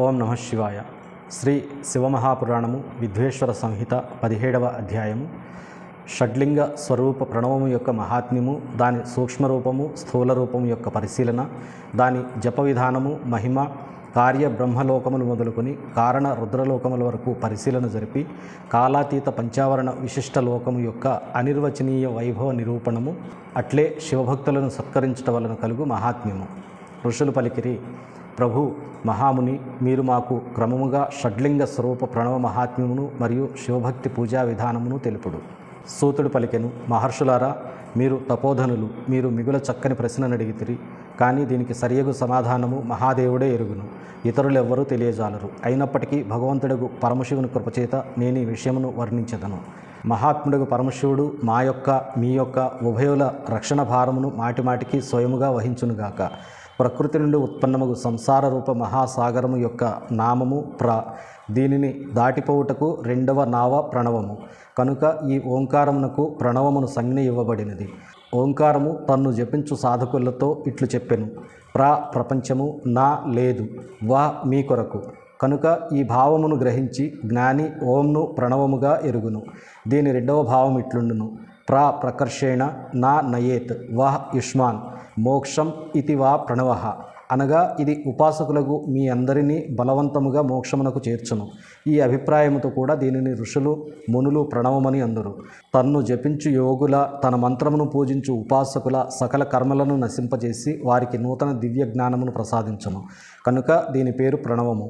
ఓం నమ శివాయ. శ్రీ శివమహాపురాణము విద్వేశ్వర సంహిత 17వ అధ్యాయము. షడ్లింగ స్వరూప ప్రణవము యొక్క మహాత్మ్యము, దాని సూక్ష్మరూపము స్థూల రూపము యొక్క పరిశీలన, దాని జప విధానము, మహిమ, కార్య బ్రహ్మలోకములు మొదలుకొని కారణ రుద్రలోకముల వరకు పరిశీలన జరిపి కాలాతీత పంచావరణ విశిష్ట లోకము యొక్క అనిర్వచనీయ వైభవ నిరూపణము, అట్లే శివభక్తులను సత్కరించట వలన కలుగు మహాత్మ్యము. ఋషులు పలికిరి: ప్రభు మహాముని, మీరు మాకు క్రమముగా షడ్లింగ స్వరూప ప్రణవ మహాత్మ్యమును మరియు శివభక్తి పూజా విధానమును తెలుపుడు. సూతుడు పలికెను: మహర్షులారా, మీరు తపోధనులు, మీరు మిగుల చక్కని ప్రశ్నను అడిగితిరి. కానీ దీనికి సరియగు సమాధానము మహాదేవుడే ఎరుగును, ఇతరులెవ్వరూ తెలియజాలరు. అయినప్పటికీ భగవంతుడగు పరమశివుని కృపచేత నేను ఈ విషయమును వర్ణించెదను. మహాత్ముడగు పరమశివుడు మా యొక్క మీ యొక్క ఉభయుల రక్షణ భారమును మాటిమాటికి స్వయముగా వహించునుగాక. ప్రకృతి నుండి ఉత్పన్నమగు సంసార రూప మహాసాగరము యొక్క నామము దీనిని దాటిపోవుటకు రెండవ నావ ప్రణవము. కనుక ఈ ఓంకారమునకు ప్రణవమును సంజ్ఞ ఇవ్వబడినది. ఓంకారము తన్ను జపించు సాధకులతో ఇట్లు చెప్పెను: ప్రపంచము నా లేదు, మీ కొరకు. కనుక ఈ భావమును గ్రహించి జ్ఞాని ఓంను ప్రణవముగా ఎరుగును. దీని రెండవ భావం ఇట్లుండును: ప్రకర్షేణ నా నయేత్ యుష్మాన్ మోక్షం ఇతి ప్రణవ. అనగా ఇది ఉపాసకులకు మీ అందరినీ బలవంతముగా మోక్షమునకు చేర్చును. ఈ అభిప్రాయముతో కూడా దీనిని ఋషులు మునులు ప్రణవమని అందురు. తన్ను జపించు యోగుల, తన మంత్రమును పూజించు ఉపాసకుల సకల కర్మలను నశింపజేసి వారికి నూతన దివ్య జ్ఞానమును ప్రసాదించును. కనుక దీని పేరు ప్రణవము.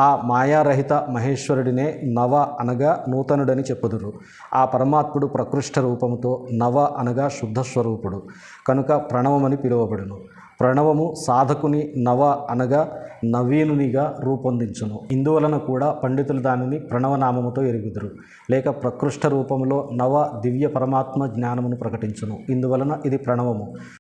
ఆ మాయారహిత మహేశ్వరుడినే నవ అనగా నూతనుడని చెప్పుదురు. ఆ పరమాత్ముడు ప్రకృష్ట రూపముతో, నవ అనగా శుద్ధ స్వరూపుడు కనుక ప్రణవమని పిలువబడును. ప్రణవము సాధకుని నవ అనగా నవీనునిగా రూపొందించును. ఇందువలన కూడా పండితులు దానిని ప్రణవనామముతో ఎరుగుదురు. లేక ప్రకృష్ట రూపములో నవ దివ్య పరమాత్మ జ్ఞానమును ప్రకటించును. ఇందువలన ఇది ప్రణవము.